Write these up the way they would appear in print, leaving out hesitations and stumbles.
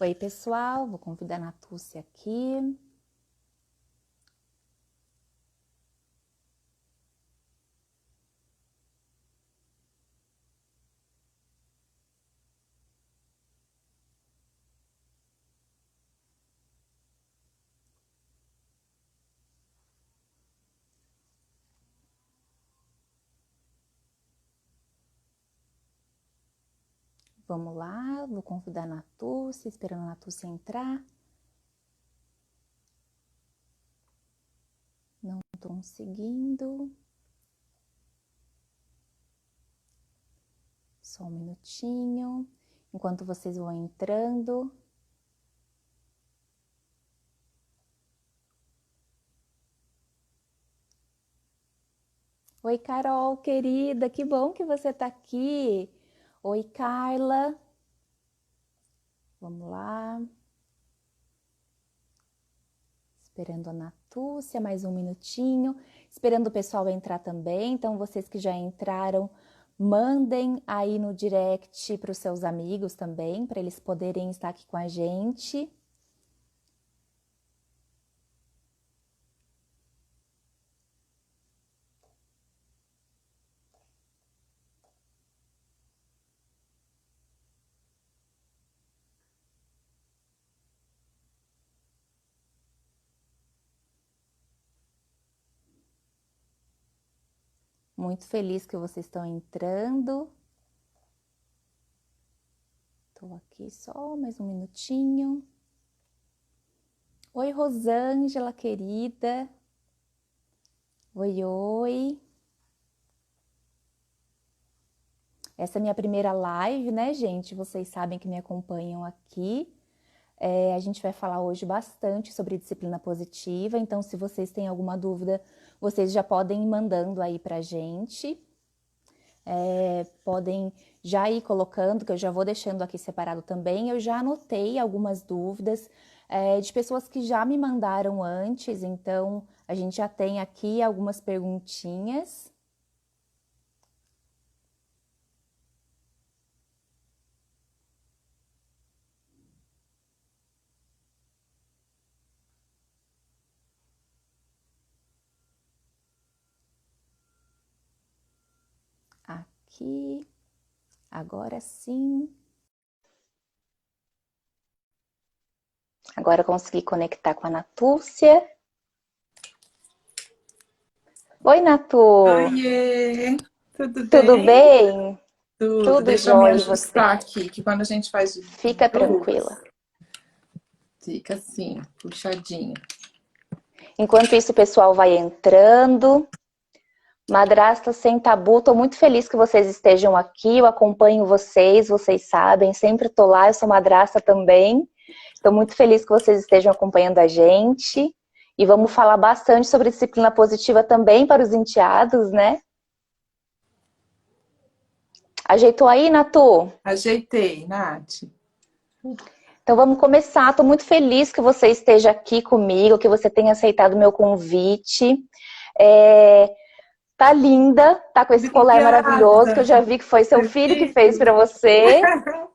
Oi, pessoal, vou convidar a Natúcia aqui. Vamos lá, vou convidar a Natúcia, esperando a Natúcia entrar. Não estou conseguindo. Só um minutinho, enquanto vocês vão entrando. Oi, Carol, querida, que bom que você está aqui. Oi, Carla. Vamos lá. Esperando a Natúcia, mais um minutinho. Esperando o pessoal entrar também. Então, vocês que já entraram, mandem aí no direct para os seus amigos também, para eles poderem estar aqui com a gente. Muito feliz que vocês estão entrando. Estou aqui só mais um minutinho. Oi, Rosângela, querida. Oi, oi. Essa é a minha primeira live, né, gente? Vocês sabem que me acompanham aqui. A gente vai falar hoje bastante sobre disciplina positiva, então se vocês têm alguma dúvida, vocês já podem ir mandando aí pra gente. Podem já ir colocando, que eu já vou deixando aqui separado também. Eu já anotei algumas dúvidas de pessoas que já me mandaram antes, então a gente já tem aqui algumas perguntinhas. Aqui, agora sim. Agora eu consegui conectar com a Natúcia. Oi, Natu! Oiê, tudo Tudo bem? bem? Tudo. Tudo Deixa eu me jóia, e você? ajustar aqui, que quando a gente faz Fica duas, tranquila. fica assim, puxadinho. Enquanto isso, o pessoal vai entrando. Madrasta Sem Tabu, tô muito feliz que vocês estejam aqui, eu acompanho vocês, vocês sabem, sempre tô lá, eu sou madrasta também. Tô muito feliz que vocês estejam acompanhando a gente. E vamos falar bastante sobre disciplina positiva também para os enteados, né? Ajeitou aí, Natu? Ajeitei, Nath. Então vamos começar. Estou muito feliz que você esteja aqui comigo, que você tenha aceitado o meu convite. Tá linda, tá com esse colar maravilhoso, que eu Obrigada. já vi que foi seu Você filho que fez viu? para você.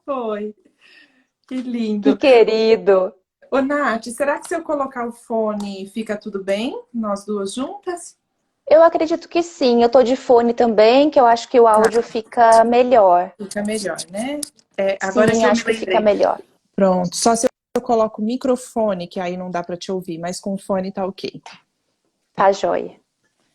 Foi, que Que lindo. querido. Ô, Nath, será que se eu colocar o fone fica tudo bem? Nós duas juntas? Eu acredito que sim. Eu tô de fone também, que eu acho que o Tá, áudio fica melhor. fica melhor, né? Agora Sim, que eu me acho que fica lembrei. melhor. Pronto, só se eu coloco o microfone, que aí não dá para te ouvir, mas com o fone tá ok. Tá joia.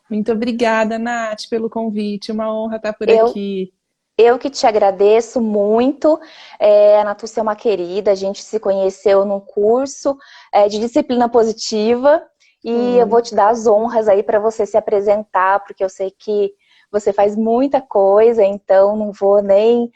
Muito obrigada, Nath, pelo convite. Uma honra estar por Eu aqui. Eu que te agradeço muito. A Natúcia é uma querida, a gente se conheceu num curso de disciplina positiva e eu Foi. vou te dar as honras aí para você se apresentar, porque eu sei que você faz muita coisa, então não vou nem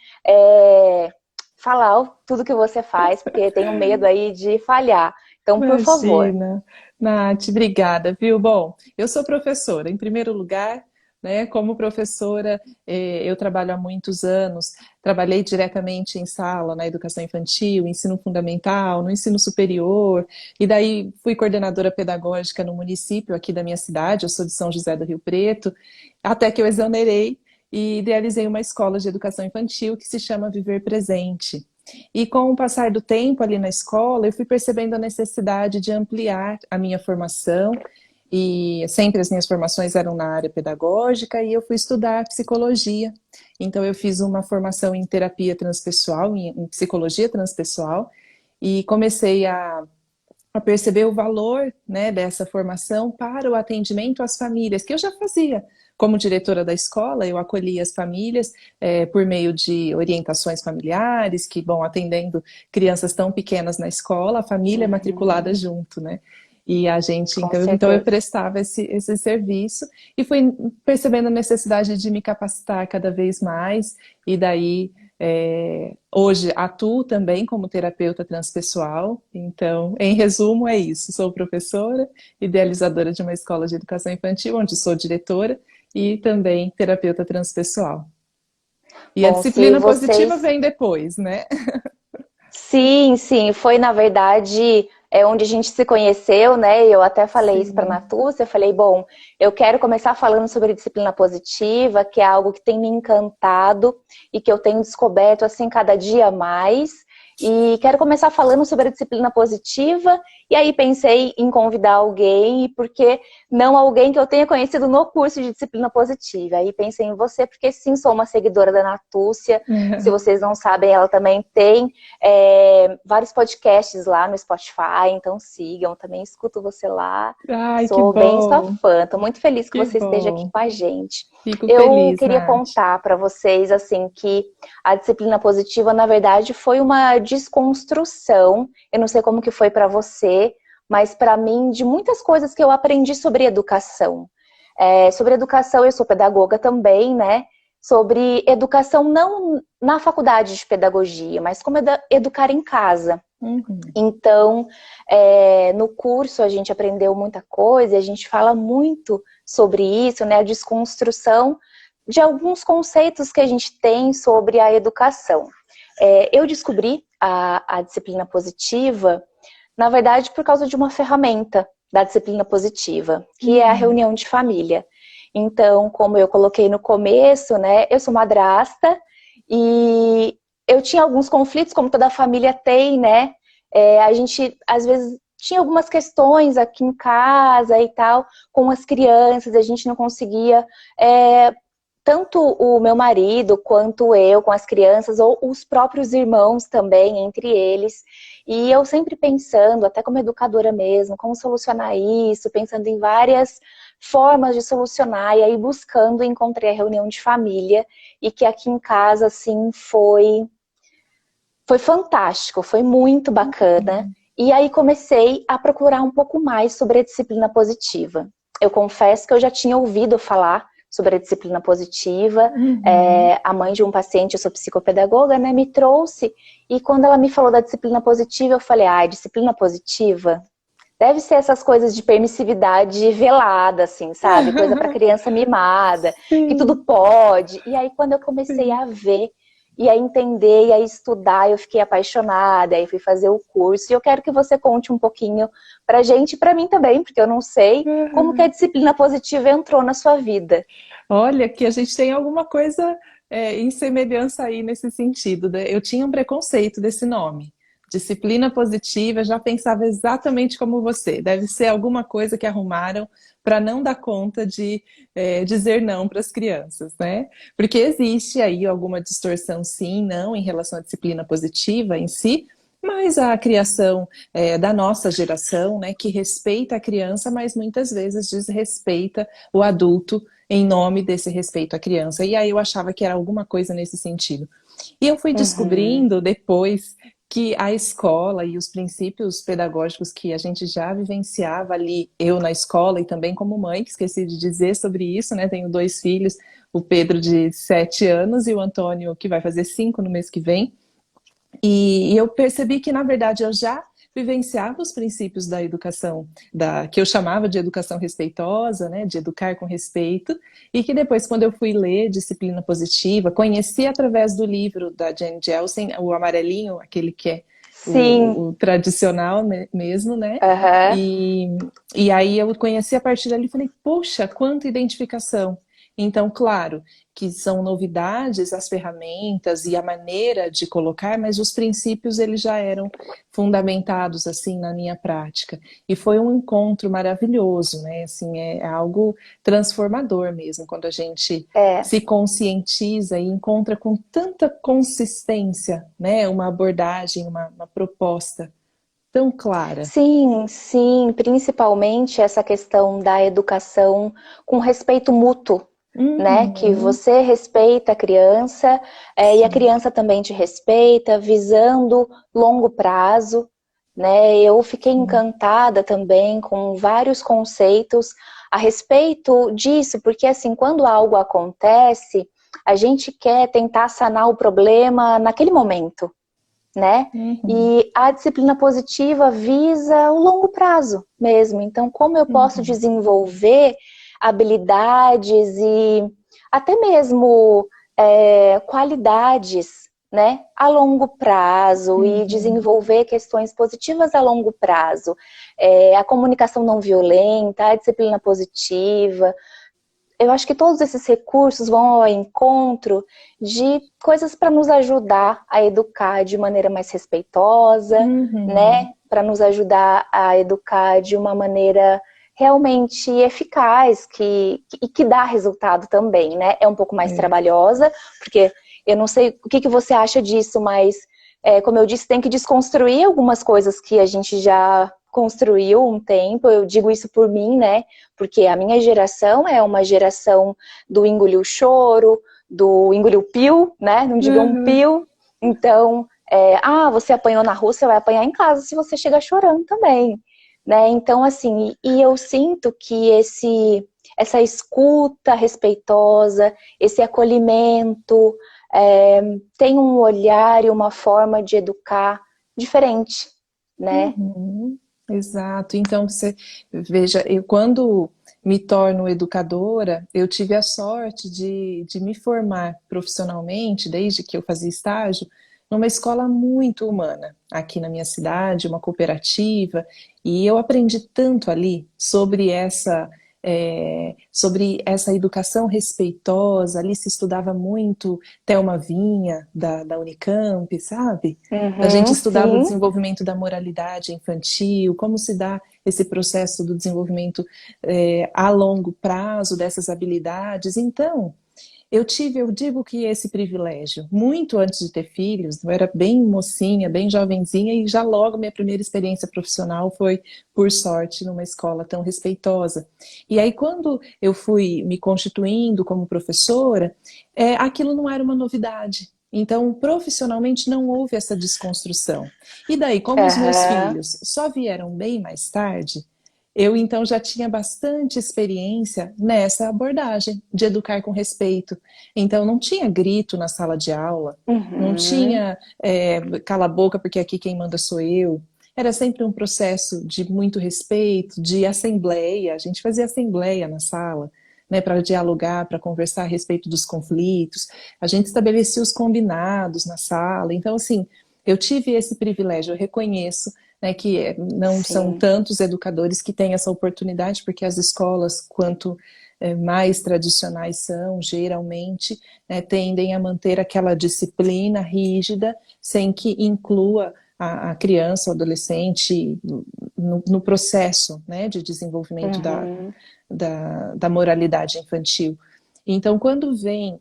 falar tudo que você faz, porque tenho medo aí de falhar. Então, por favor. Imagina. Nath, obrigada, viu? Bom, eu sou professora, em primeiro lugar, né? Como professora, eu trabalho há muitos anos, trabalhei diretamente em sala, na educação infantil, ensino fundamental, no ensino superior, e daí fui coordenadora pedagógica no município aqui da minha cidade, eu sou de São José do Rio Preto, até que eu exonerei e idealizei uma escola de educação infantil que se chama Viver Presente. E com o passar do tempo ali na escola, eu fui percebendo a necessidade de ampliar a minha formação, e sempre as minhas formações eram na área pedagógica, e eu fui estudar psicologia. Então eu fiz uma formação em terapia transpessoal, em psicologia transpessoal, e comecei a perceber o valor, né, dessa formação para o atendimento às famílias, que eu já fazia. Como diretora da escola, eu acolhia as famílias por meio de orientações familiares, que vão atendendo crianças tão pequenas na escola, a família é matriculada junto, né? E a gente, Com então eu certeza. prestava esse serviço e fui percebendo a necessidade de me capacitar cada vez mais, e daí hoje atuo também como terapeuta transpessoal. Então, em resumo, é isso. Sou professora, idealizadora de uma escola de educação infantil, onde sou diretora, e também terapeuta transpessoal. E a Bom, se disciplina positiva vocês vem depois, né? sim, sim, foi na verdade onde a gente se conheceu, né? Eu até falei isso para a Sim. Natúcia, eu falei, bom, eu quero começar falando sobre disciplina positiva, que é algo que tem me encantado e que eu tenho descoberto assim cada dia mais. E quero começar falando sobre a disciplina positiva, e aí pensei em convidar alguém, e por que não alguém que eu tenha conhecido no curso de disciplina positiva? Aí pensei em você, porque sim, sou uma seguidora da Natúcia. Se vocês não sabem, ela também tem vários podcasts lá no Spotify, então sigam, também escuto você lá. Ai, que Sou bem sua bom, fã, tô muito feliz que que você esteja aqui bom. com a gente. Fico Eu feliz, queria Nath. contar para vocês assim que a disciplina positiva, na verdade, foi uma desconstrução. Eu não sei como que foi para você, mas para mim, de muitas coisas que eu aprendi sobre educação. Sobre educação, eu sou pedagoga também, né? Sobre educação não na faculdade de pedagogia, mas como educar em casa. Uhum. Então, no curso a gente aprendeu muita coisa, e a gente fala muito sobre isso, né? A desconstrução de alguns conceitos que a gente tem sobre a educação. Eu descobri a disciplina positiva, na verdade, por causa de uma ferramenta da disciplina positiva, que é a Uhum. reunião de família. Então, como eu coloquei no começo, né? Eu sou madrasta e eu tinha alguns conflitos, como toda família tem, né? A gente, às vezes, tinha algumas questões aqui em casa e tal, com as crianças, a gente não conseguia, tanto o meu marido quanto eu com as crianças, ou os próprios irmãos também, entre eles. E eu sempre pensando, até como educadora mesmo, como solucionar isso, pensando em várias formas de solucionar, e aí buscando, encontrei a reunião de família, e que aqui em casa, assim, foi fantástico, foi muito bacana. E aí comecei a procurar um pouco mais sobre a disciplina positiva. Eu confesso que eu já tinha ouvido falar sobre a disciplina positiva. Uhum. A mãe de um paciente, eu sou psicopedagoga, né, me trouxe. E quando ela me falou da disciplina positiva, eu falei, disciplina positiva? Deve ser essas coisas de permissividade velada, assim, sabe? Coisa para criança mimada, que tudo Sim, pode. E aí, quando eu comecei sim. a ver, e a entender, e a estudar, eu fiquei apaixonada, aí fui fazer o curso. E eu quero que você conte um pouquinho pra gente, e pra mim também, porque eu não sei, como que a Uhum. disciplina positiva entrou na sua vida. Olha, que a gente tem alguma coisa em semelhança aí nesse sentido, né? Eu tinha um preconceito desse nome. Disciplina positiva, já pensava exatamente como você. Deve ser alguma coisa que arrumaram para não dar conta de dizer não para as crianças, né? Porque existe aí alguma distorção, sim, não, em relação à disciplina positiva em si, mas a criação da nossa geração, né, que respeita a criança, mas muitas vezes desrespeita o adulto em nome desse respeito à criança. E aí eu achava que era alguma coisa nesse sentido. E eu fui Uhum, descobrindo depois que a escola e os princípios pedagógicos que a gente já vivenciava ali, eu na escola e também como mãe, que esqueci de dizer sobre isso, né? Tenho dois filhos, o Pedro de 7 anos e o Antônio que vai fazer 5 no mês que vem. E eu percebi que, na verdade, eu já vivenciava os princípios da educação, que eu chamava de educação respeitosa, né, de educar com respeito, e que depois, quando eu fui ler Disciplina Positiva, conheci através do livro da Jane Gelsen, o amarelinho, aquele que é sim, o tradicional mesmo, né? aham, E, e aí eu conheci a partir dali e falei, poxa, quanta identificação! Então, claro que são novidades as ferramentas e a maneira de colocar, mas os princípios eles já eram fundamentados assim na minha prática. E foi um encontro maravilhoso, né? Assim, é algo transformador mesmo, quando a gente É. se conscientiza e encontra com tanta consistência, né? Uma abordagem, uma proposta tão clara. Sim, sim, principalmente essa questão da educação com respeito mútuo, né? Que Uhum, você respeita a criança, e a sim. criança também te respeita, visando longo prazo, né? Eu fiquei Sim. encantada também com vários conceitos a respeito disso, porque assim, quando algo acontece, a gente quer tentar sanar o problema naquele momento, né? Uhum, E a disciplina positiva visa o longo prazo mesmo. Então, como eu posso uhum, desenvolver habilidades e até mesmo qualidades, né, a longo prazo e uhum. desenvolver questões positivas a longo prazo. A comunicação não violenta, a disciplina positiva, eu acho que todos esses recursos vão ao encontro de coisas para nos ajudar a educar de maneira mais respeitosa, Uhum, né? Para nos ajudar a educar de uma maneira realmente eficaz e que dá resultado também, né? É um pouco mais é. trabalhosa, porque eu não sei o que você acha disso, mas como eu disse, tem que desconstruir algumas coisas que a gente já construiu um tempo. Eu digo isso por mim, né? Porque a minha geração é uma geração do engoliu choro, do engoliu pio, né? Não digam Uhum. pio. Então, você apanhou na rua, você vai apanhar em casa se você chegar chorando também, né? Então, assim, e eu sinto que essa escuta respeitosa, esse acolhimento, tem um olhar e uma forma de educar diferente, né? Uhum, exato. Então, você veja, eu quando me torno educadora, eu tive a sorte de me formar profissionalmente, desde que eu fazia estágio, numa escola muito humana, aqui na minha cidade, uma cooperativa, e eu aprendi tanto ali sobre essa educação respeitosa. Ali se estudava muito Thelma Vinha, da Unicamp, sabe? A gente Uhum, estudava o sim, desenvolvimento da moralidade infantil, como se dá esse processo do desenvolvimento a longo prazo dessas habilidades. Então, eu digo que esse privilégio, muito antes de ter filhos, eu era bem mocinha, bem jovenzinha, e já logo minha primeira experiência profissional foi, por sorte, numa escola tão respeitosa. E aí, quando eu fui me constituindo como professora, aquilo não era uma novidade. Então, profissionalmente, não houve essa desconstrução. E daí, como os meus aham, filhos só vieram bem mais tarde, eu então já tinha bastante experiência nessa abordagem de educar com respeito. Então não tinha grito na sala de aula, não uhum, tinha cala a boca porque aqui quem manda sou eu. Era sempre um processo de muito respeito, de assembleia. A gente fazia assembleia na sala, né, para dialogar, para conversar a respeito dos conflitos. A gente estabelecia os combinados na sala. Então, assim, eu tive esse privilégio, eu reconheço, né, que não são sim, tantos educadores que têm essa oportunidade, porque as escolas, quanto mais tradicionais são, geralmente, né, tendem a manter aquela disciplina rígida, sem que inclua a criança ou adolescente no processo, né, de desenvolvimento uhum, da moralidade infantil. Então, quando vem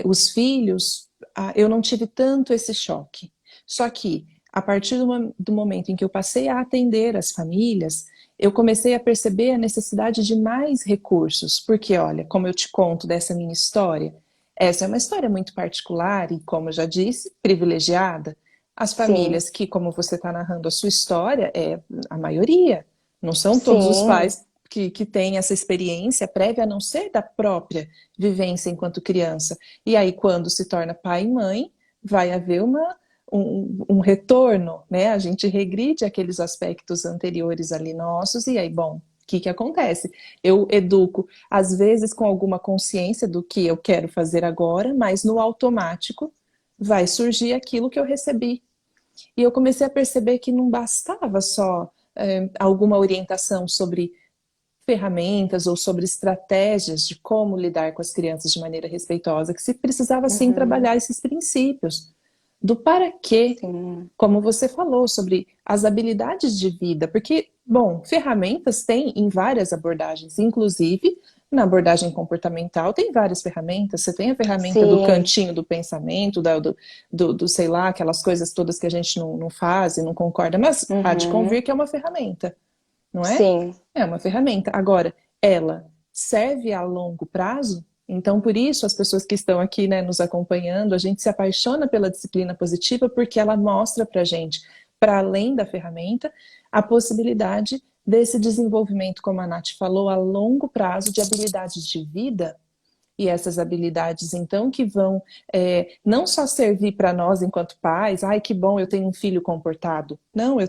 os filhos, eu não tive tanto esse choque. Só que, a partir do momento em que eu passei a atender as famílias, eu comecei a perceber a necessidade de mais recursos. Porque, olha, como eu te conto dessa minha história, essa é uma história muito particular e, como eu já disse, privilegiada. As sim, famílias que, como você está narrando a sua história, é a maioria. Não são todos os sim, pais que têm essa experiência prévia, a não ser da própria vivência enquanto criança. E aí, quando se torna pai e mãe, vai haver um retorno, né? A gente regride aqueles aspectos anteriores ali nossos, e aí, bom, o que acontece? Eu educo, às vezes, com alguma consciência do que eu quero fazer agora, mas no automático vai surgir aquilo que eu recebi. E eu comecei a perceber que não bastava só alguma orientação sobre ferramentas ou sobre estratégias de como lidar com as crianças de maneira respeitosa, que se precisava sim Uhum. trabalhar esses princípios do para quê, Sim. como você falou, sobre as habilidades de vida, porque, bom, ferramentas tem em várias abordagens, inclusive na abordagem comportamental tem várias ferramentas, você tem a ferramenta do Sim. cantinho do pensamento, sei lá, aquelas coisas todas que a gente não faz e não concorda, mas há de Uhum. convir que é uma ferramenta, não é? Sim. É uma ferramenta. Agora, ela serve a longo prazo? Então, por isso, as pessoas que estão aqui, né, nos acompanhando, a gente se apaixona pela disciplina positiva porque ela mostra para a gente, para além da ferramenta, a possibilidade desse desenvolvimento, como a Nath falou, a longo prazo de habilidades de vida. E essas habilidades, então, que vão não só servir para nós enquanto pais, ai, que bom, eu tenho um filho comportado. Não, eu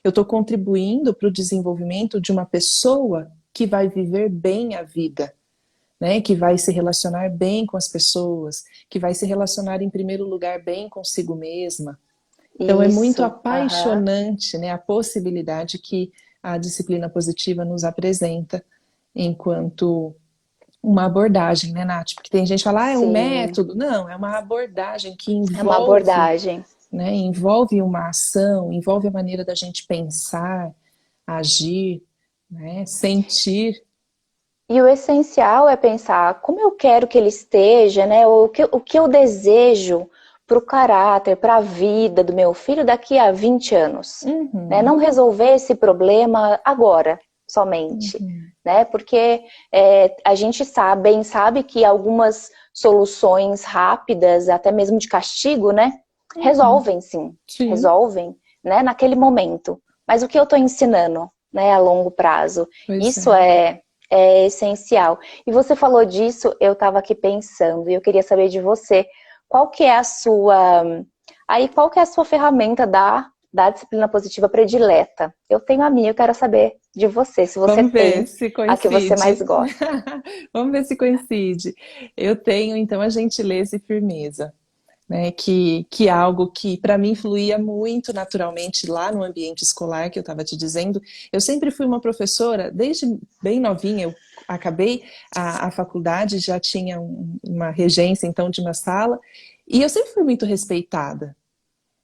estou contribuindo para o desenvolvimento de uma pessoa que vai viver bem a vida, né? Que vai se relacionar bem com as pessoas, que vai se relacionar, em primeiro lugar, bem consigo mesma. Então, é muito Isso. Aham. apaixonante, né, a possibilidade que a disciplina positiva nos apresenta enquanto uma abordagem, né, Nath? Porque tem gente que fala, ah, é um Sim. método. Não, é uma abordagem que É uma envolve, abordagem. né, envolve uma ação, envolve a maneira da gente pensar, agir, né, sentir. E o essencial é pensar como eu quero que ele esteja, né? O que eu desejo para o caráter, para a vida do meu filho daqui a 20 anos. Né? Não Uhum, resolver esse problema agora, somente. uhum, Né? Porque a gente sabe que algumas soluções rápidas, até mesmo de castigo, né? uhum. Resolvem sim, Sim, resolvem, né? Naquele momento. Mas o que eu estou ensinando, né? A longo prazo? pois Isso é. é essencial. E você falou disso, eu estava aqui pensando, e eu queria saber de você, qual que é a sua, qual que é a sua ferramenta da disciplina positiva predileta? Eu tenho a minha, eu quero saber de você, se você Vamos ver tem se a que você mais coincide. gosta. Vamos ver se coincide. Eu tenho, então, a gentileza e firmeza. Né, que é algo que para mim fluía muito naturalmente lá no ambiente escolar que eu estava te dizendo. Eu sempre fui uma professora, desde bem novinha, eu acabei a faculdade, já tinha uma regência então de uma sala, e eu sempre fui muito respeitada.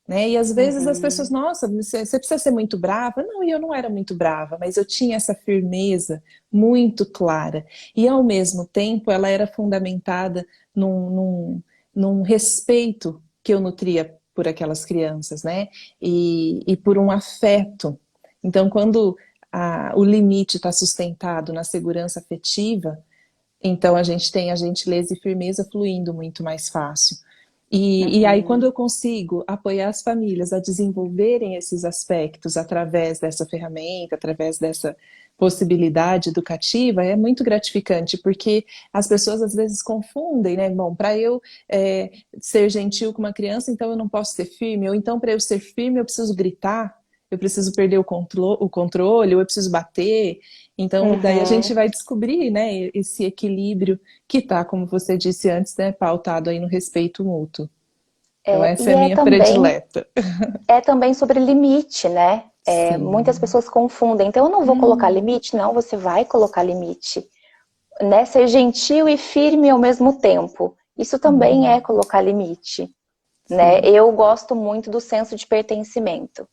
Né? E às vezes as pessoas, Uhum, nossa, você precisa ser muito brava. Não, e eu não era muito brava, mas eu tinha essa firmeza muito clara. E ao mesmo tempo ela era fundamentada num, num, num respeito que eu nutria por aquelas crianças, né? E por um afeto. Então, quando o limite está sustentado na segurança afetiva, então a gente tem a gentileza e firmeza fluindo muito mais fácil. E aí, quando uhum. eu consigo apoiar as famílias a desenvolverem esses aspectos através dessa ferramenta, através dessa possibilidade educativa, é muito gratificante, porque as pessoas às vezes confundem, né? Bom, para eu ser gentil com uma criança, então eu não posso ser firme, ou então para eu ser firme eu preciso gritar, eu preciso perder o controle, ou eu preciso bater. Então, daí a gente Uhum. vai descobrir, né, esse equilíbrio que está, como você disse antes, né, pautado aí no respeito mútuo. Então essa é E a minha predileta. é também sobre limite, né? Muitas Sim. pessoas confundem. Então, eu não vou colocar Hum, limite? Não, você vai colocar limite. Né? Ser gentil e firme ao mesmo tempo. Isso também é uhum, colocar limite. Né? sim. Eu gosto muito do senso de pertencimento.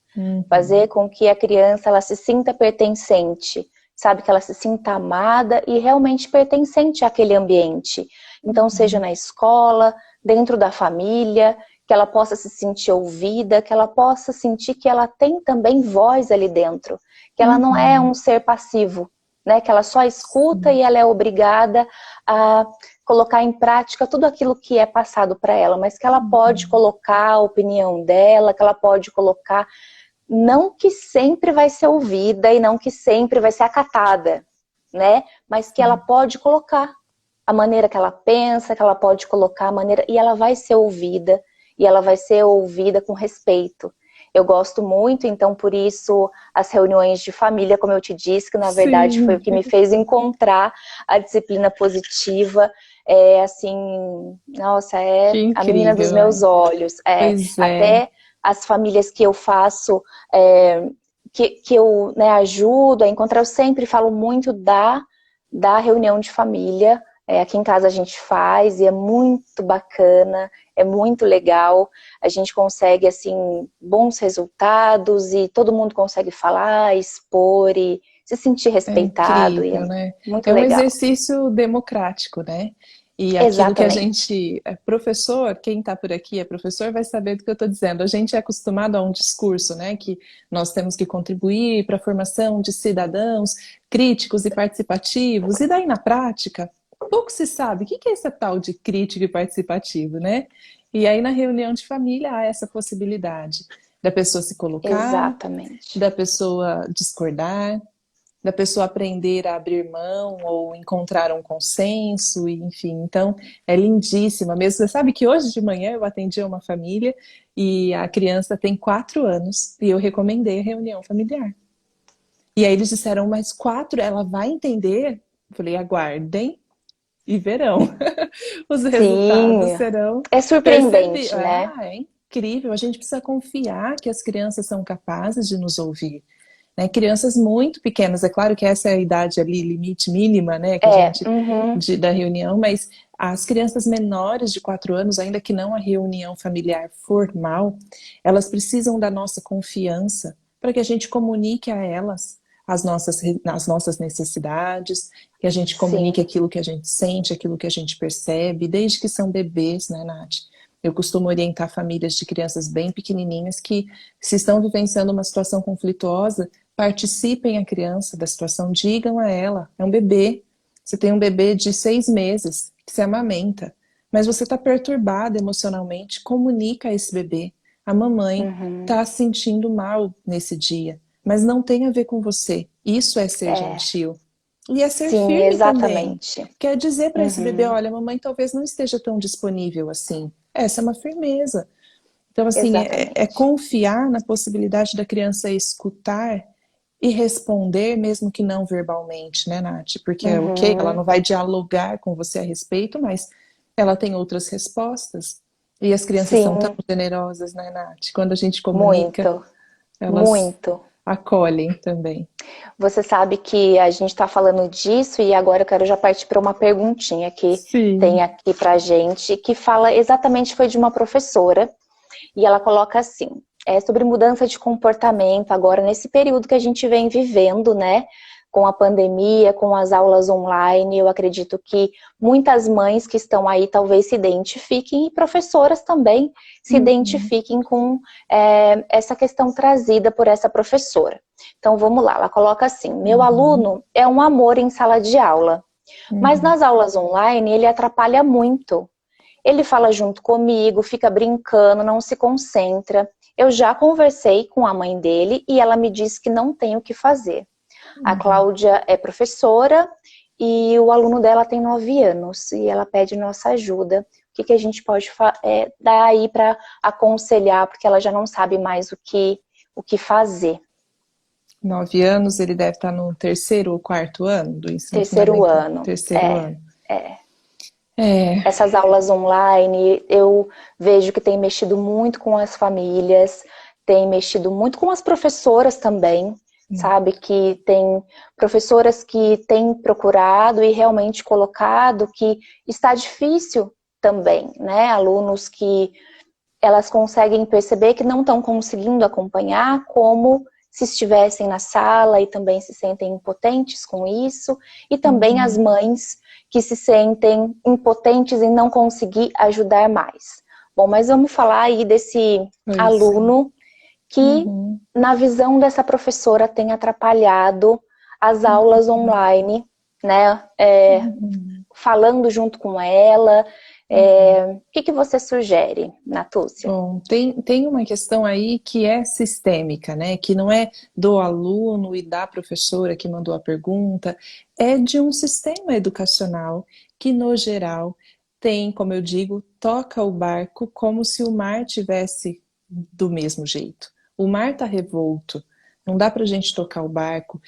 Fazer Uhum, com que a criança ela se sinta pertencente, sabe? Que ela se sinta amada e realmente pertencente àquele ambiente. Então, seja uhum, na escola, dentro da família, que ela possa se sentir ouvida, que ela possa sentir que ela tem também voz ali dentro, que ela não é uhum, um ser passivo, né? Que ela só escuta sim. e ela é obrigada a colocar em prática tudo aquilo que é passado para ela, mas que ela pode Uhum, colocar a opinião dela, que ela pode colocar, não que sempre vai ser ouvida e não que sempre vai ser acatada, né? Mas que ela sim. pode colocar a maneira que ela pensa, que ela pode colocar a maneira e ela vai ser ouvida e ela vai ser ouvida com respeito. Eu gosto muito, então por isso as reuniões de família, como eu te disse, que na verdade foi o Sim, que me fez encontrar a disciplina positiva, é assim, nossa, que é a menina dos incrível, meus né? olhos. Pois é. Até as famílias que eu faço, é, que eu, né, ajudo a encontrar, eu sempre falo muito da reunião de família. Aqui em casa a gente faz e é muito bacana, é muito legal. A gente consegue, assim, bons resultados e todo mundo consegue falar, expor e se sentir É respeitado e é incrível, né? muito É um legal. exercício democrático, né? E aquilo que a Exatamente. gente, professor, quem está por aqui é professor, vai saber do que eu estou dizendo. A gente é acostumado a um discurso, né? Que nós temos que contribuir para a formação de cidadãos críticos e participativos. E daí, na prática, pouco se sabe o que que é essa tal de crítico e participativo, né? E aí, na reunião de família, há essa possibilidade da pessoa se colocar, Exatamente. da pessoa discordar, da pessoa aprender a abrir mão ou encontrar um consenso, e, enfim, então é lindíssima mesmo. Você sabe que hoje de manhã eu atendi uma família e a criança tem 4 anos e eu recomendei a reunião familiar. E aí eles disseram, mas 4, ela vai entender? Eu falei, aguardem e verão. Os resultados Sim, serão é percebidos. surpreendente, né? Ah, é incrível. A gente precisa confiar que as crianças são capazes de nos ouvir, né? Crianças muito pequenas, é claro que essa é a idade ali, limite mínima, né, que a gente, Uhum, da reunião, mas as crianças menores de 4 anos, ainda que não a reunião familiar formal, elas precisam da nossa confiança para que a gente comunique a elas as nossas necessidades, que a gente comunique sim, aquilo que a gente sente, aquilo que a gente percebe, desde que são bebês, né, Nath? Eu costumo orientar famílias de crianças bem pequenininhas que, se estão vivenciando uma situação conflituosa, participem a criança da situação, digam a ela, é um bebê, você tem um bebê de 6 meses que se amamenta, mas você está perturbado emocionalmente, comunica a esse bebê, a mamãe uhum, está se sentindo mal nesse dia, mas não tem a ver com você, isso é ser é, gentil. E é ser sim, firme também. exatamente. Quer dizer para esse bebê, Uhum, olha, a mamãe talvez não esteja tão disponível assim. Essa é uma firmeza. Então, assim, é exatamente. confiar na possibilidade da criança escutar e responder, mesmo que não verbalmente, né, Nath? Porque é ok, ela Uhum, não vai dialogar com você a respeito, mas ela tem outras respostas. E as crianças são tão sim, generosas, né, Nath? Quando a gente comunica, muito, elas muito. acolhem também. Você sabe que a gente está falando disso e agora eu quero já partir para uma perguntinha que tem Sim. aqui para gente, que fala exatamente, foi de uma professora, e ela coloca assim, sobre mudança de comportamento agora nesse período que a gente vem vivendo, né? Com a pandemia, com as aulas online, eu acredito que muitas mães que estão aí talvez se identifiquem e professoras também se Uhum. identifiquem com essa questão trazida por essa professora. Então vamos lá, ela coloca assim: meu Uhum. aluno é um amor em sala de aula, mas Uhum. nas aulas online ele atrapalha muito. Ele fala junto comigo, fica brincando, não se concentra. Eu já conversei com a mãe dele e ela me disse que não tem o que fazer. A Uhum. Cláudia é professora e o aluno dela tem 9 anos e ela pede nossa ajuda. O que, que a gente pode dar aí para aconselhar, porque ela já não sabe mais o que fazer. 9 anos, ele deve estar no terceiro ou quarto ano do ensino Terceiro fundamental. ano, Terceiro ano. é. É. Essas aulas online, eu vejo que tem mexido muito com as famílias, tem mexido muito com as professoras também, sabe? Que tem professoras que têm procurado e realmente colocado que está difícil também, né? Alunos que elas conseguem perceber que não estão conseguindo acompanhar como se estivessem na sala e também se sentem impotentes com isso, e também as Uhum. mães que se sentem impotentes em não conseguir ajudar mais. Bom, mas vamos falar aí desse Pois é. aluno que, Uhum. na visão dessa professora, tem atrapalhado as aulas online, né? Uhum. Falando junto com ela. Uhum. O que você sugere, Natúcia? Bom, tem uma questão aí que é sistêmica, né? Que não é do aluno e da professora que mandou a pergunta, é de um sistema educacional que, no geral, tem, como eu digo, toca o barco como se o mar tivesse do mesmo jeito. O mar está revolto, não dá para a gente tocar o barco.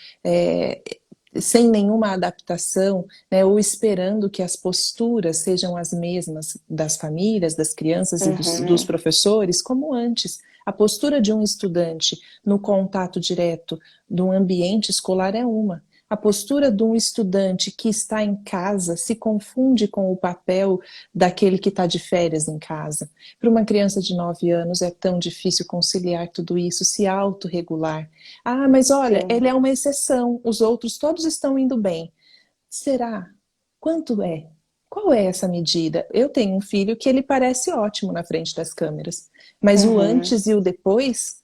Sem nenhuma adaptação, né, ou esperando que as posturas sejam as mesmas das famílias, das crianças e dos Uhum, professores, como antes. A postura de um estudante no contato direto do ambiente escolar é uma. A postura de um estudante que está em casa se confunde com o papel daquele que está de férias em casa. Para uma criança de 9 anos é tão difícil conciliar tudo isso, se autorregular. Ah, mas olha, Sim. ele é uma exceção, os outros todos estão indo bem. Será? Quanto é? Qual é essa medida? Eu tenho um filho que ele parece ótimo na frente das câmeras, mas o Uhum, antes e o depois,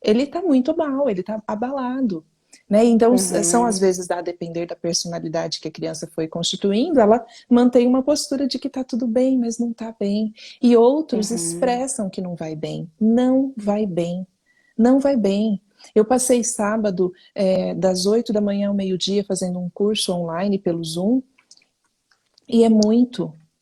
ele está muito mal, ele está abalado. Né? Então, são às uhum, vezes, a depender da personalidade que a criança foi constituindo, ela mantém uma postura de que está tudo bem, mas não está bem. E outros uhum. expressam que não vai bem. Não vai bem. Não vai bem. Eu passei sábado, das 8 da manhã ao meio-dia, fazendo um curso online pelo Zoom, e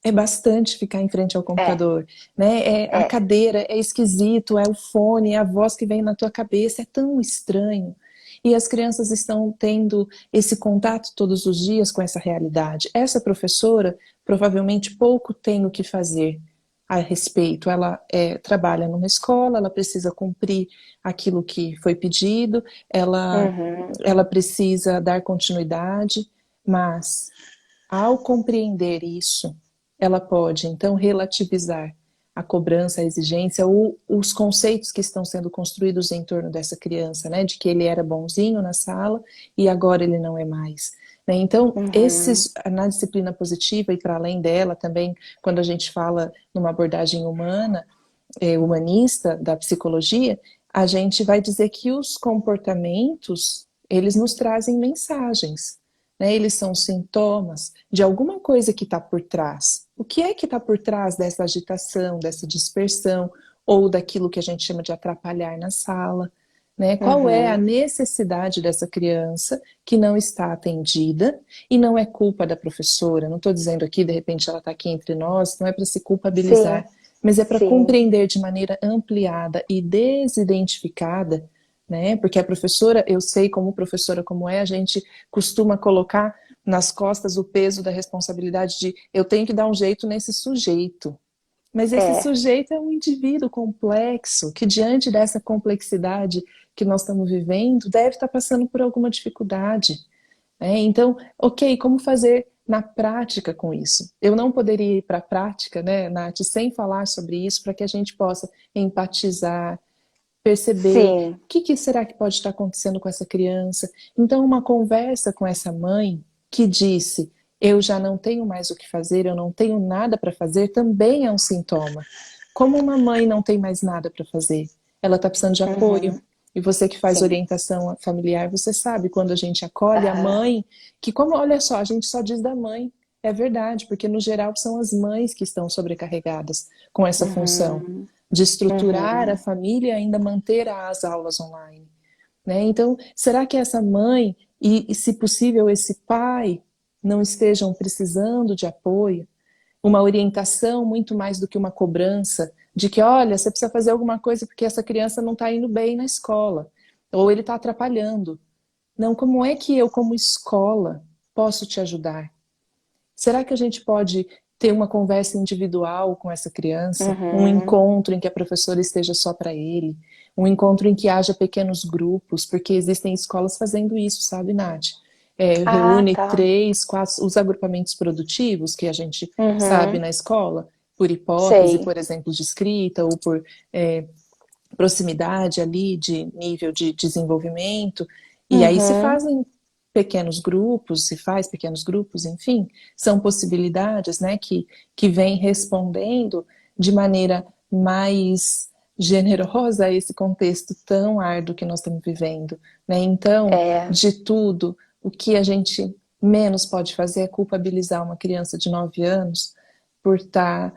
é bastante ficar em frente ao É, computador, né? A é. cadeira é esquisito, é o fone, é a voz que vem na tua cabeça, é tão estranho. E as crianças estão tendo esse contato todos os dias com essa realidade. Essa professora provavelmente pouco tem o que fazer a respeito. Ela trabalha numa escola, ela precisa cumprir aquilo que foi pedido, ela, Uhum. ela precisa dar continuidade, mas ao compreender isso, ela pode então relativizar a cobrança, a exigência ou os conceitos que estão sendo construídos em torno dessa criança, né, de que ele era bonzinho na sala e agora ele não é mais. Né? Então, Uhum. na disciplina positiva e para além dela também, quando a gente fala numa abordagem humana, humanista da psicologia, a gente vai dizer que os comportamentos, eles nos trazem mensagens, né? Eles são sintomas de alguma coisa que está por trás. O que é que está por trás dessa agitação, dessa dispersão, ou daquilo que a gente chama de atrapalhar na sala? Né? Qual é a Uhum. necessidade dessa criança que não está atendida e não é culpa da professora? Não estou dizendo aqui, de repente ela está aqui entre nós, não é para se Sim, culpabilizar, mas é para sim. compreender de maneira ampliada e desidentificada, né? Porque a professora, eu sei como professora como é, a gente costuma colocar nas costas o peso da responsabilidade de eu tenho que dar um jeito nesse sujeito. Mas esse É. sujeito é um indivíduo complexo, que diante dessa complexidade que nós estamos vivendo, deve estar passando por alguma dificuldade. Então, ok, como fazer na prática com isso? Eu não poderia ir para a prática, né, Nath, sem falar sobre isso, para que a gente possa empatizar, perceber Sim. o que será que pode estar acontecendo com essa criança. Então, uma conversa com essa mãe que disse: eu já não tenho mais o que fazer, eu não tenho nada para fazer, também é um sintoma. Como uma mãe não tem mais nada para fazer, ela está precisando de apoio. Uhum. E você que faz Sim. orientação familiar, você sabe quando a gente acolhe a Aham. mãe, que como, olha só, a gente só diz da mãe. É verdade, porque no geral são as mães que estão sobrecarregadas com essa função Uhum. de estruturar a Uhum. família e ainda manter as aulas online. Né? Então, será que essa mãe se possível, esse pai não estejam precisando de apoio? Uma orientação muito mais do que uma cobrança de que, olha, você precisa fazer alguma coisa porque essa criança não está indo bem na escola, ou ele está atrapalhando. Não, como é que eu, como escola, posso te ajudar? Será que a gente pode ter uma conversa individual com essa criança? Um Uhum. encontro em que a professora esteja só para ele? Um encontro em que haja pequenos grupos? Porque existem escolas fazendo isso, sabe, Nath? Ah, Reúne tá. 3, 4, os agrupamentos produtivos que a gente sabe Uhum. na escola, por hipótese, Sei. por exemplo, de escrita ou por proximidade ali de nível de desenvolvimento, e aí se Uhum. fazem pequenos grupos, se faz pequenos grupos, enfim, são possibilidades, né, que vêm respondendo de maneira mais generosa a esse contexto tão árduo que nós estamos vivendo, né? Então, É. de tudo, o que a gente menos pode fazer é culpabilizar uma criança de 9 anos por estar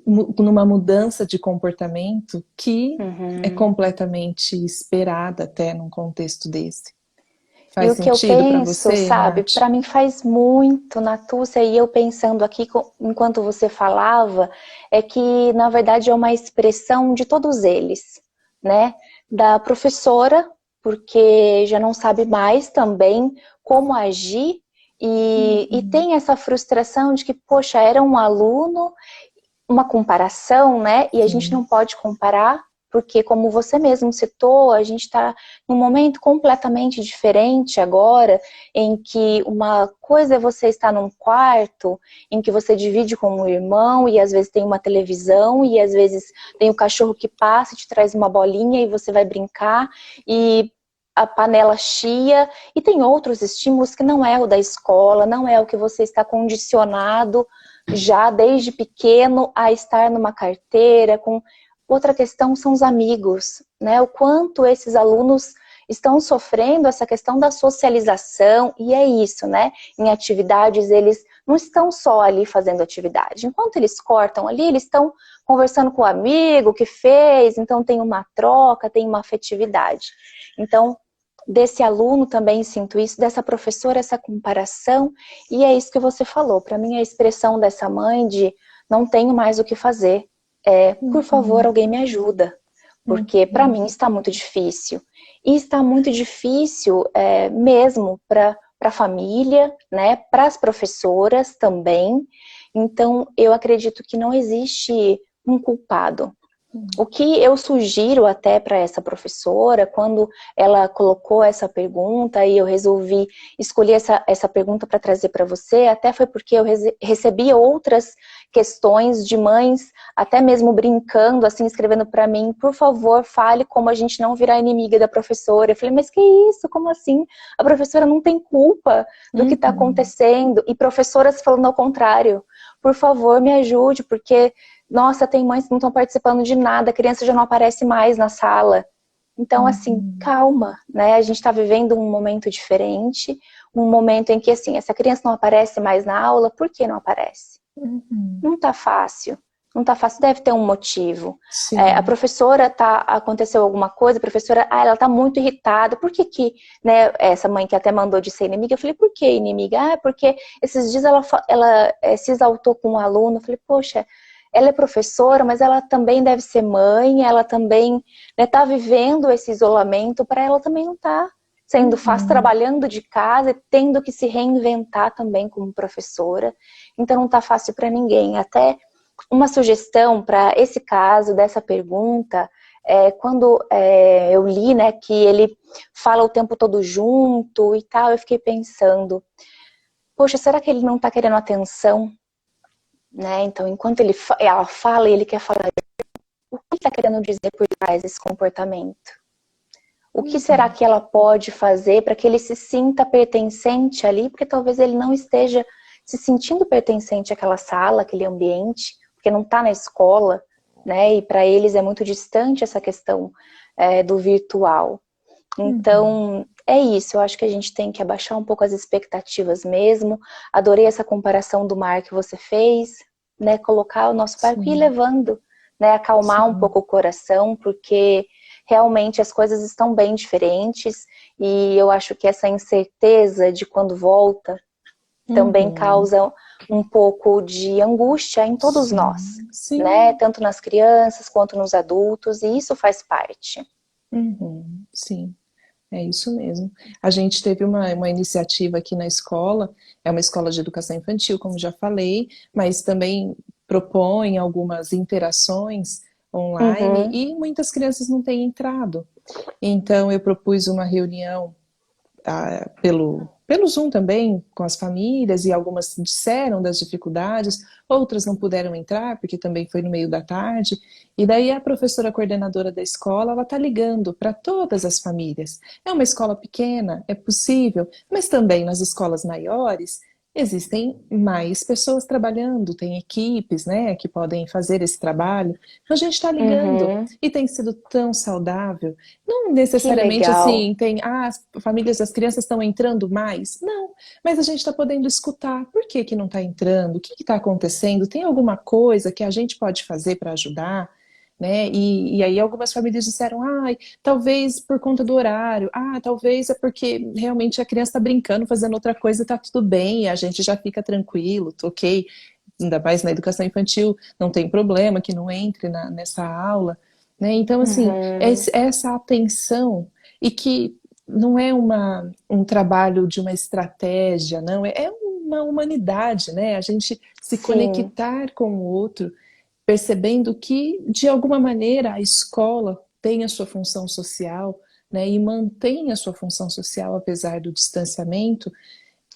numa mudança de comportamento que é Uhum. completamente esperada até num contexto desse. E Faz o que eu sentido para penso, você, sabe, Nath? para mim faz muito, Natúcia, e eu pensando aqui enquanto você falava, é que na verdade é uma expressão de todos eles, né? Da professora, porque já não sabe mais também como agir, e Uhum. tem essa frustração de que, poxa, era um aluno, uma comparação, né? E a gente Sim. não pode comparar, porque como você mesmo citou, a gente está num momento completamente diferente agora, em que uma coisa é você estar num quarto, em que você divide com um irmão, e às vezes tem uma televisão, e às vezes tem o cachorro que passa e te traz uma bolinha, e você vai brincar, e a panela chia, e tem outros estímulos que não é o da escola, não é o que você está condicionado já desde pequeno a estar numa carteira. Outra questão são os amigos, né? O quanto esses alunos estão sofrendo essa questão da socialização, e é isso, né? Em atividades, eles não estão só ali fazendo atividade. Enquanto eles cortam ali, eles estão conversando com o amigo que fez, então tem uma troca, tem uma afetividade. Então, desse aluno também sinto isso, dessa professora, essa comparação, e é isso que você falou. Para mim, a expressão dessa mãe de não tenho mais o que fazer, por favor, alguém me ajuda, porque para mim está muito difícil. E está muito difícil mesmo para a família, né, para as professoras também. Então, eu acredito que não existe um culpado. O que eu sugiro até para essa professora, quando ela colocou essa pergunta e eu resolvi escolher essa pergunta para trazer para você, até foi porque eu recebi outras questões de mães, até mesmo brincando, assim, escrevendo para mim, por favor, fale como a gente não virar inimiga da professora. Eu falei, mas que isso? Como assim? A professora não tem culpa do que está acontecendo. E professoras falando ao contrário, por favor, me ajude, porque nossa, tem mães que não estão participando de nada, a criança já não aparece mais na sala. Então, assim, calma, né? A gente está vivendo um momento diferente, um momento em que, assim, essa criança não aparece mais na aula, por que não aparece? Não tá fácil. Não tá fácil, deve ter um motivo. A professora aconteceu alguma coisa, a professora, ela tá muito irritada. Por que né, essa mãe que até mandou de ser inimiga, eu falei, por que inimiga? Porque esses dias ela se exaltou com um aluno. Eu falei, poxa, ela é professora, mas ela também deve ser mãe, ela também tá vivendo esse isolamento, para ela também não tá sendo fácil, trabalhando de casa e tendo que se reinventar também como professora. Então não tá fácil para ninguém. Até uma sugestão para esse caso, dessa pergunta, quando eu li, né, que ele fala o tempo todo junto e tal, eu fiquei pensando, poxa, será que ele não tá querendo atenção? Né? Então, enquanto ela fala e ele quer falar, o que está querendo dizer por trás desse comportamento? O que será que ela pode fazer para que ele se sinta pertencente ali? Porque talvez ele não esteja se sentindo pertencente àquela sala, àquele ambiente, porque não está na escola, né? E para eles é muito distante essa questão do virtual. Então, é isso. Eu acho que a gente tem que abaixar um pouco as expectativas mesmo. Adorei essa comparação do mar que você fez, né? Colocar o nosso barco e ir levando, né? Acalmar um pouco o coração, porque realmente as coisas estão bem diferentes. E eu acho que essa incerteza de quando volta também causa um pouco de angústia em todos nós, né? Tanto nas crianças quanto nos adultos, e isso faz parte. Sim. É isso mesmo. A gente teve uma iniciativa aqui na escola, é uma escola de educação infantil, como já falei, mas também propõe algumas interações online e muitas crianças não têm entrado. Então eu propus uma reunião pelo Zoom também, com as famílias, e algumas disseram das dificuldades, outras não puderam entrar, porque também foi no meio da tarde, e daí a professora coordenadora da escola, ela está ligando para todas as famílias. É uma escola pequena, é possível, mas também nas escolas maiores, existem mais pessoas trabalhando, tem equipes, né, que podem fazer esse trabalho. Então a gente está ligando e tem sido tão saudável. Não necessariamente assim, as famílias, as crianças estão entrando mais. Não, mas a gente está podendo escutar. Por que que não está entrando? O que está acontecendo? Tem alguma coisa que a gente pode fazer para ajudar? Né? E aí algumas famílias disseram, talvez por conta do horário, talvez é porque realmente a criança está brincando, fazendo outra coisa, está tudo bem, e a gente já fica tranquilo, ok, ainda mais na educação infantil, não tem problema que não entre nessa aula, né? Então assim, essa atenção, e que não é um trabalho de uma estratégia, não, é uma humanidade, né? A gente se conectar com o outro, percebendo que, de alguma maneira, a escola tem a sua função social, né, e mantém a sua função social apesar do distanciamento,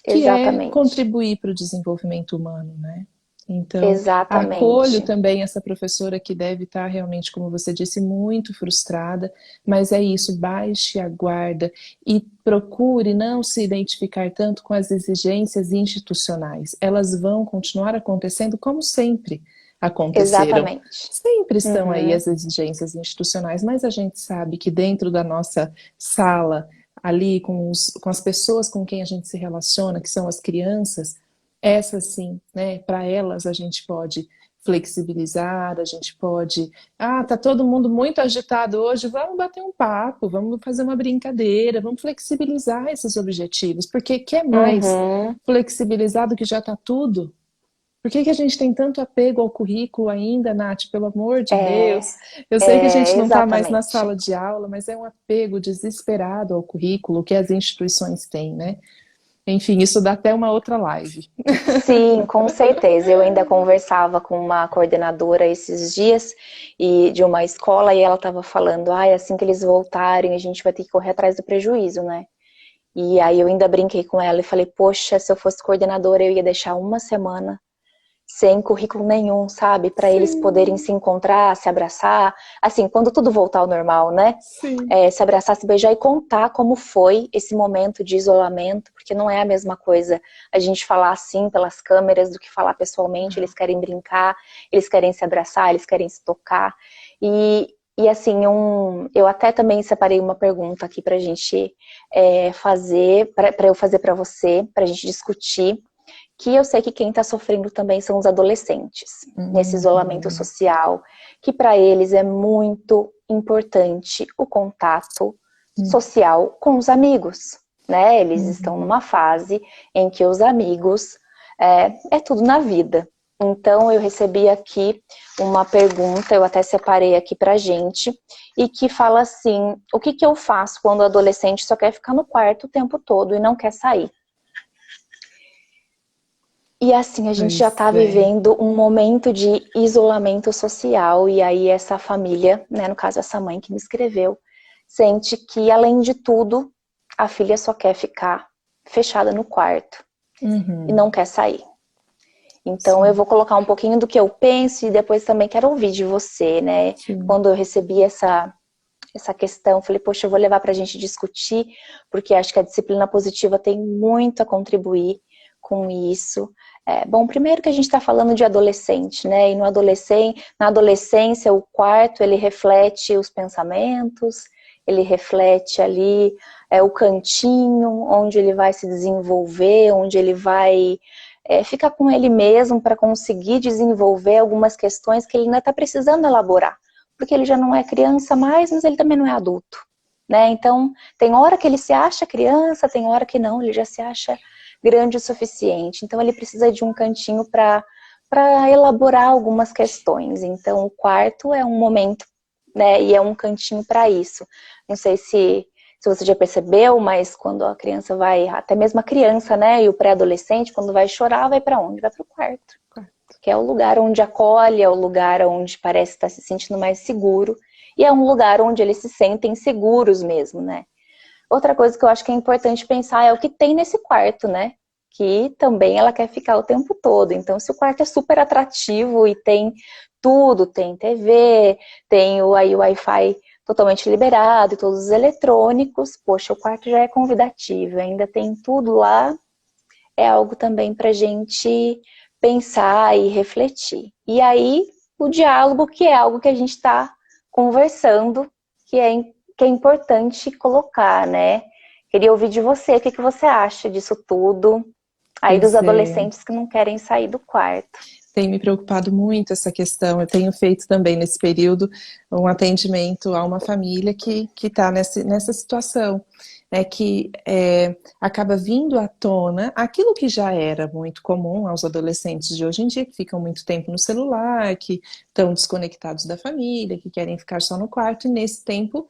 que é Exatamente. contribuir para o desenvolvimento humano, né? Então, acolho Exatamente. também essa professora que deve estar realmente, como você disse, muito frustrada, mas é isso, baixe a guarda e procure não se identificar tanto com as exigências institucionais. Elas vão continuar acontecendo como sempre aconteceram. Exatamente. Sempre estão aí Uhum. as exigências institucionais, mas a gente sabe que dentro da nossa sala, ali com as pessoas com quem a gente se relaciona, que são as crianças, essas sim, né? Para elas a gente pode flexibilizar, a gente pode, tá todo mundo muito agitado hoje, vamos bater um papo, vamos fazer uma brincadeira, vamos flexibilizar esses objetivos, porque quer mais Uhum. flexibilizar do que já está tudo? Por que que a gente tem tanto apego ao currículo ainda, Nath? Pelo amor de É, Deus. Eu sei que a gente não está mais na exatamente. sala de aula, mas é um apego desesperado ao currículo que as instituições têm, né? Enfim, isso dá até uma outra live. Sim, com certeza. Eu ainda conversava com uma coordenadora esses dias e de uma escola e ela estava falando, assim que eles voltarem, a gente vai ter que correr atrás do prejuízo, né? E aí eu ainda brinquei com ela e falei, poxa, se eu fosse coordenadora, eu ia deixar uma semana sem currículo nenhum, sabe? Para eles poderem Sim, se encontrar, se abraçar. Assim, quando tudo voltar ao normal, né? sim. Se abraçar, se beijar e contar como foi esse momento de isolamento, porque não é a mesma coisa a gente falar assim pelas câmeras do que falar pessoalmente. Eles querem brincar, eles querem se abraçar, eles querem se tocar. E assim, eu até também separei uma pergunta aqui para a gente fazer, para eu fazer para você, para a gente discutir que eu sei que quem está sofrendo também são os adolescentes, nesse isolamento Uhum. social, que para eles é muito importante o contato social com os amigos, né? Eles estão Uhum. numa fase em que os amigos é tudo na vida. Então eu recebi aqui uma pergunta, eu até separei aqui pra gente, e que fala assim, o que que eu faço quando o adolescente só quer ficar no quarto o tempo todo e não quer sair? E assim, a gente já Pois está é. vivendo um momento de isolamento social, e aí essa família, né, no caso essa mãe que me escreveu, sente que, além de tudo, a filha só quer ficar fechada no quarto e Uhum. não quer sair. Então eu Sim, vou colocar um pouquinho do que eu penso e depois também quero ouvir de você, né? sim. Quando eu recebi essa questão, falei, poxa, eu vou levar para a gente discutir, porque acho que a disciplina positiva tem muito a contribuir com isso. Bom, primeiro que a gente está falando de adolescente, né? E no na adolescência, o quarto, ele reflete os pensamentos, ele reflete ali o cantinho onde ele vai se desenvolver, onde ele vai ficar com ele mesmo para conseguir desenvolver algumas questões que ele ainda está precisando elaborar, porque ele já não é criança mais, mas ele também não é adulto, né? Então, tem hora que ele se acha criança, tem hora que não, ele já se acha grande o suficiente. Então, ele precisa de um cantinho para elaborar algumas questões. Então, o quarto é um momento, né? E é um cantinho para isso. Não sei se você já percebeu, mas quando a criança vai, até mesmo a criança, né? E o pré-adolescente, quando vai chorar, vai para onde? Vai para o quarto, que é o lugar onde acolhe, é o lugar onde parece estar se sentindo mais seguro, e é um lugar onde eles se sentem seguros mesmo, né? Outra coisa que eu acho que é importante pensar é o que tem nesse quarto, né? Que também ela quer ficar o tempo todo. Então, se o quarto é super atrativo e tem tudo, tem TV, tem aí o Wi-Fi totalmente liberado e todos os eletrônicos, poxa, o quarto já é convidativo, ainda tem tudo lá, é algo também para a gente pensar e refletir. E aí, o diálogo, que é algo que a gente está conversando, que é importante colocar, né? Queria ouvir de você, o que você acha disso tudo, aí dos Pois é. adolescentes que não querem sair do quarto. Tem me preocupado muito essa questão. Eu tenho feito também nesse período um atendimento a uma família que está nessa situação, né, que acaba vindo à tona aquilo que já era muito comum aos adolescentes de hoje em dia, que ficam muito tempo no celular, que estão desconectados da família, que querem ficar só no quarto, e nesse tempo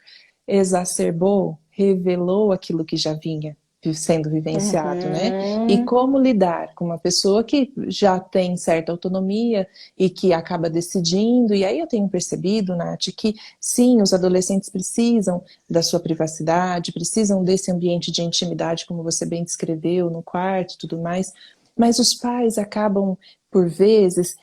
exacerbou, revelou aquilo que já vinha. sendo vivenciado, né? E Uhum. como lidar com uma pessoa que já tem certa autonomia e que acaba decidindo. E aí eu tenho percebido, Nath, que sim, os adolescentes precisam da sua privacidade, precisam desse ambiente de intimidade, como você bem descreveu, no quarto e tudo mais, mas os pais acabam, por vezes,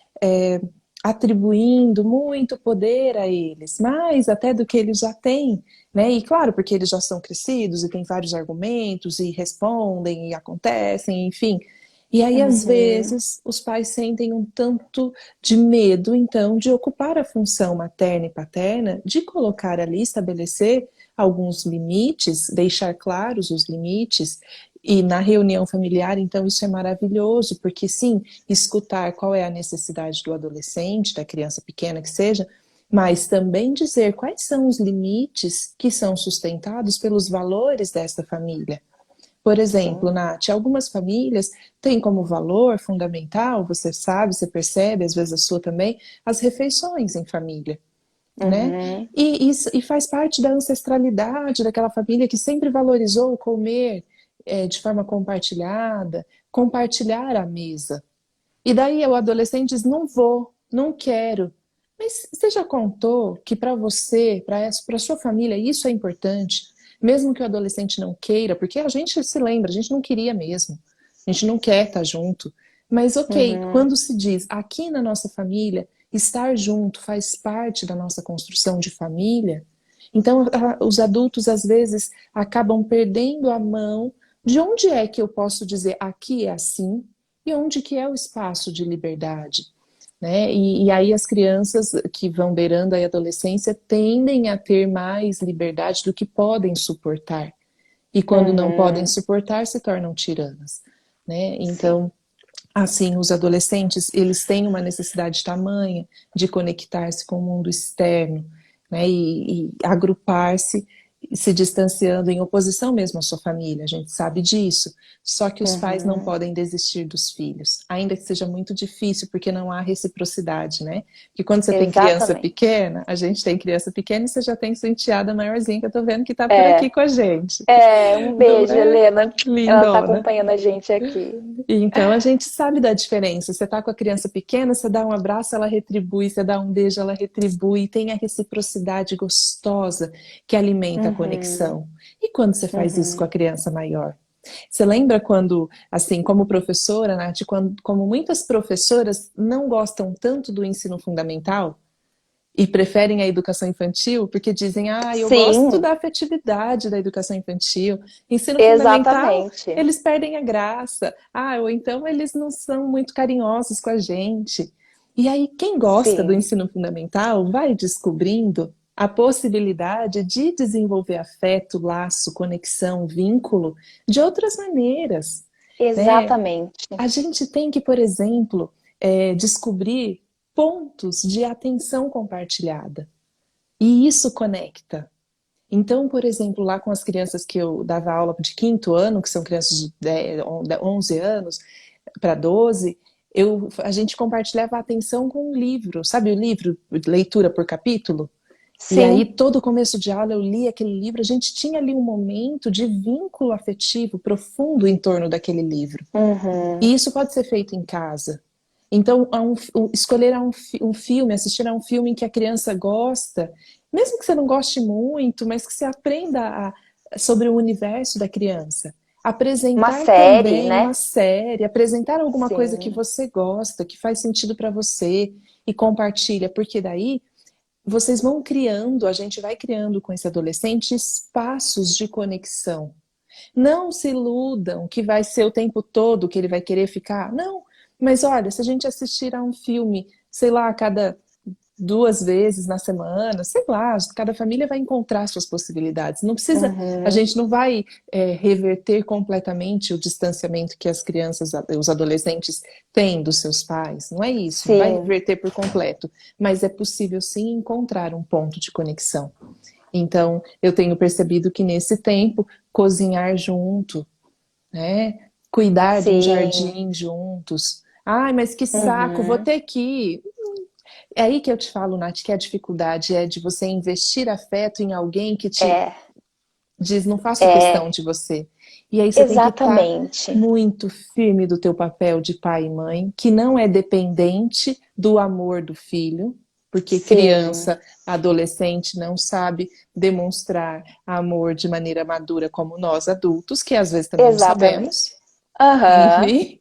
atribuindo muito poder a eles, mais até do que eles já têm, né? E claro, porque eles já são crescidos e têm vários argumentos e respondem e acontecem, enfim. E aí, às Uhum. vezes, os pais sentem um tanto de medo, então, de ocupar a função materna e paterna, de colocar ali, estabelecer alguns limites, deixar claros os limites. E na reunião familiar, então, isso é maravilhoso, porque sim, escutar qual é a necessidade do adolescente, da criança pequena que seja, mas também dizer quais são os limites que são sustentados pelos valores desta família. Por exemplo, Sim. Nath, algumas famílias têm como valor fundamental, você sabe, você percebe, às vezes a sua também, as refeições em família, né? Uhum. E faz parte da ancestralidade daquela família que sempre valorizou comer de forma compartilhada, compartilhar a mesa. E daí o adolescente diz: não vou, não quero. Mas você já contou que para você, para sua família, isso é importante, mesmo que o adolescente não queira, porque a gente se lembra, a gente não queria mesmo, a gente não quer estar junto. Mas ok, Uhum. quando se diz aqui na nossa família, estar junto faz parte da nossa construção de família, então os adultos às vezes acabam perdendo a mão de onde é que eu posso dizer aqui é assim e onde que é o espaço de liberdade, né? E aí as crianças que vão beirando a adolescência tendem a ter mais liberdade do que podem suportar. E quando não podem Uhum. suportar, se tornam tiranas, né? Sim. Então, assim, os adolescentes, eles têm uma necessidade tamanha de conectar-se com o mundo externo, né, e agrupar-se, se distanciando em oposição mesmo à sua família, a gente sabe disso. Só que os pais não Uhum. podem desistir dos filhos, ainda que seja muito difícil, porque não há reciprocidade, né? Porque quando você tem criança Exatamente. pequena, a gente tem criança pequena e você já tem sua enteada maiorzinha, que eu tô vendo que tá por aqui É, com a gente. um Não beijo, é? Helena. Ela tá Lindona. acompanhando a gente aqui. E então a gente sabe da diferença. Você tá com a criança pequena, você dá um abraço, ela retribui, você dá um beijo, ela retribui, tem a reciprocidade gostosa que alimenta a Uhum. conexão. E quando você faz isso com a Uhum. criança maior? Você lembra quando, assim, como professora, Nath, como muitas professoras não gostam tanto do ensino fundamental? E preferem a educação infantil porque dizem, ah, eu gosto Sim, da afetividade da educação infantil. Ensino fundamental, exatamente. eles perdem a graça. Ah, ou então eles não são muito carinhosos com a gente. E aí, quem gosta do Sim, ensino fundamental vai descobrindo a possibilidade de desenvolver afeto, laço, conexão, vínculo de outras maneiras, né? exatamente. A gente tem que, por exemplo, descobrir pontos de atenção compartilhada. E isso conecta. Então, por exemplo, lá com as crianças que eu dava aula de quinto ano, que são crianças de 10, 11 anos para 12, a gente compartilhava a atenção com um livro, sabe o livro, leitura por capítulo? E aí, Sim. todo começo de aula, eu li aquele livro, a gente tinha ali um momento de vínculo afetivo profundo em torno daquele livro. Uhum. E isso pode ser feito em casa. Então, escolher um filme, assistir a um filme em que a criança gosta, mesmo que você não goste muito, mas que você aprenda sobre o universo da criança. Uma Apresentar série, também né? uma série, apresentar alguma coisa que Sim. você gosta, que faz sentido para você e compartilha, porque daí vocês vão criando, a gente vai criando com esse adolescente espaços de conexão. Não se iludam que vai ser o tempo todo que ele vai querer ficar. Não, mas olha, se a gente assistir a um filme, sei lá, a cada 2 vezes na semana, sei lá, cada família vai encontrar suas possibilidades. Não precisa, a Uhum. gente não vai reverter completamente o distanciamento que as crianças, os adolescentes têm dos seus pais. Não é isso, não vai Sim. reverter por completo, mas é possível sim encontrar um ponto de conexão. Então, eu tenho percebido que nesse tempo, cozinhar junto, né? Cuidar de um Sim. jardim juntos. Ai, mas que saco, vou Uhum. ter que ir. É aí que eu te falo, Nath, que a dificuldade é de você investir afeto em alguém que te É, diz, não faço questão é. de você. E aí você tem que estar Exatamente. muito firme do teu papel de pai e mãe, que não é dependente do amor do filho, porque Sim. criança, adolescente não sabe demonstrar amor de maneira madura como nós adultos, que às vezes também não Exatamente. sabemos. Aham. Enfim,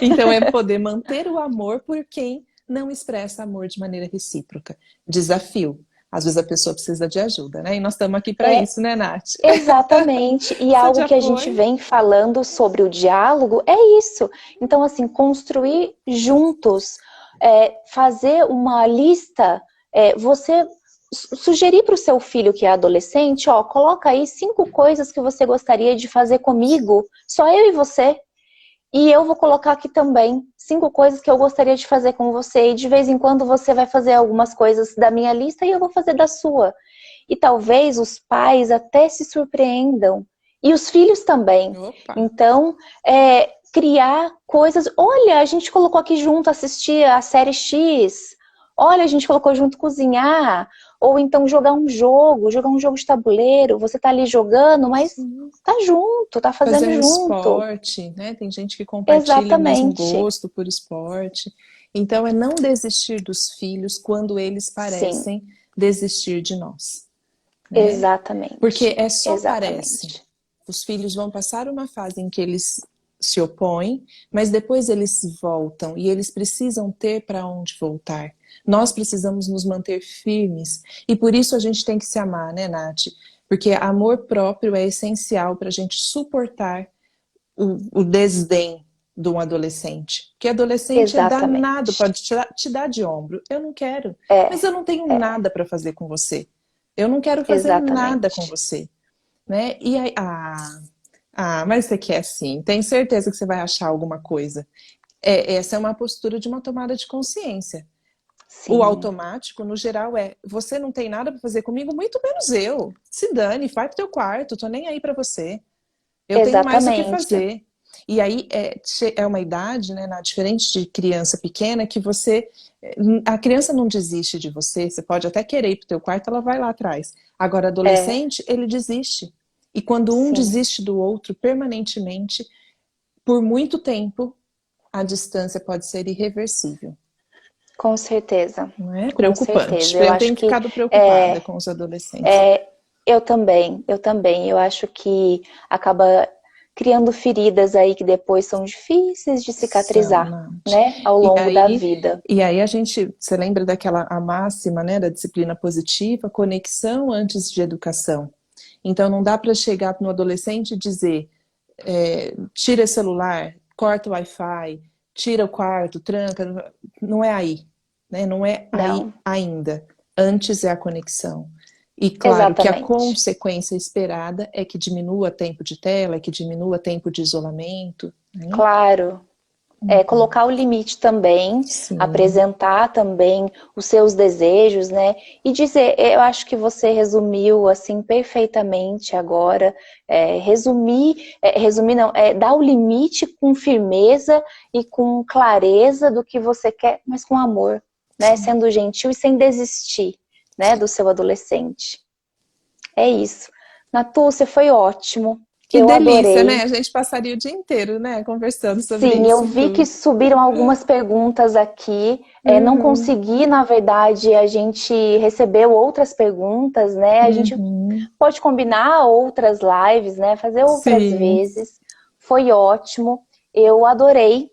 então é poder manter o amor por quem não expressa amor de maneira recíproca. Desafio. Às vezes a pessoa precisa de ajuda, né? E nós estamos aqui para É isso, né, Nath? exatamente. E Precisa de algo que a gente apoio. vem falando sobre o diálogo é isso. Então, assim, construir juntos, fazer uma lista, você sugerir para o seu filho que é adolescente, ó, coloca aí 5 coisas que você gostaria de fazer comigo, só eu e você. E eu vou colocar aqui também 5 coisas que eu gostaria de fazer com você. E de vez em quando você vai fazer algumas coisas da minha lista e eu vou fazer da sua. E talvez os pais até se surpreendam. E os filhos também. Opa! Então, criar coisas. Olha, a gente colocou aqui junto assistir a série X. Olha, a gente colocou junto cozinhar. Ou então jogar um jogo de tabuleiro. Você tá ali jogando, mas Sim. tá junto, tá Fazer fazendo um junto. esporte, né? Tem gente que compartilha o mesmo Exatamente. gosto por esporte. Então, é não desistir dos filhos quando eles Sim, parecem desistir de nós, né? exatamente. Porque é só parece. Exatamente. Os filhos vão passar uma fase em que eles se opõem, mas depois eles voltam e eles precisam ter para onde voltar. Nós precisamos nos manter firmes e por isso a gente tem que se amar, né, Nath? Porque amor próprio é essencial para a gente suportar o desdém de um adolescente. Porque adolescente é danado, Exatamente. pode te dar de ombro. Eu não quero, mas É, eu não tenho nada para fazer com você. Eu não quero fazer nada com exatamente. você, né? E aí, mas você quer sim, tem certeza que você vai achar alguma coisa. Essa é uma postura de uma tomada de consciência. O Sim, automático, no geral, você não tem nada para fazer comigo, muito menos eu. Se dane, vai pro teu quarto, tô nem aí para você. Eu tenho mais o que exatamente. fazer. E aí é uma idade, né, diferente de criança pequena, que a criança não desiste de você, você pode até querer ir pro teu quarto, ela vai lá atrás. Agora, É, adolescente, ele desiste. E quando um sim, desiste do outro permanentemente, por muito tempo, a distância pode ser irreversível. com certeza. Não é Com preocupante. certeza. Eu Eu acho tenho que ficado preocupada é, com os adolescentes. é, eu também, eu também. Eu acho que acaba criando feridas aí que depois são difíceis de São, cicatrizar, Nath. né, ao E longo da aí, vida. você lembra a máxima, né, da disciplina positiva, conexão antes de educação. Então não dá para chegar no adolescente e dizer, tira o celular, corta o Wi-Fi, tira o quarto, tranca, não é aí, né? Não é aí Não, ainda. Antes é a conexão. E claro que a exatamente. consequência esperada é que diminua tempo de tela, é que diminua tempo de isolamento, né? Claro. Colocar o limite também, Sim, apresentar também os seus desejos, né? E dizer, eu acho que você resumiu assim perfeitamente agora. Resumir não, dar o limite com firmeza e com clareza do que você quer, mas com amor, né? sim. Sendo gentil e sem desistir, né? Do seu adolescente. É isso. Natu, você foi ótimo. Que Eu delícia, né? adorei. A gente passaria o dia inteiro, né, conversando sobre Sim, eu isso vi que tudo. subiram algumas perguntas aqui. Não Uhum, consegui, na verdade, a gente recebeu outras perguntas, né? A gente uhum. pode combinar outras lives, né? Fazer outras Sim, vezes. Foi ótimo. Eu adorei.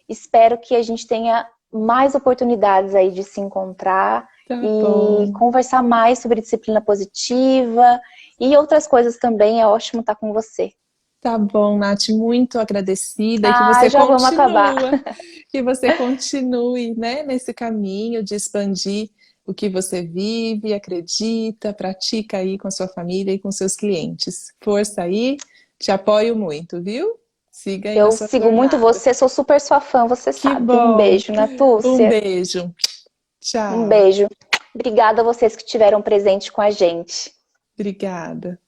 Espero que a gente tenha mais oportunidades aí de se encontrar tá e bom. conversar mais sobre disciplina positiva e outras coisas também. É ótimo estar com você. Tá bom, Nath, muito agradecida e Ah, já vamos acabar. que você continue, né, nesse caminho de expandir o que você vive, acredita, pratica aí com a sua família e com seus clientes. Força aí, te apoio muito, viu? Siga aí na Eu sua sigo muito jornada. você, sou super sua fã, você Que sabe. Um bom! beijo, Um Natúcia. beijo. Um Tchau. beijo. Obrigada a vocês que estiveram presentes com a gente. Obrigada.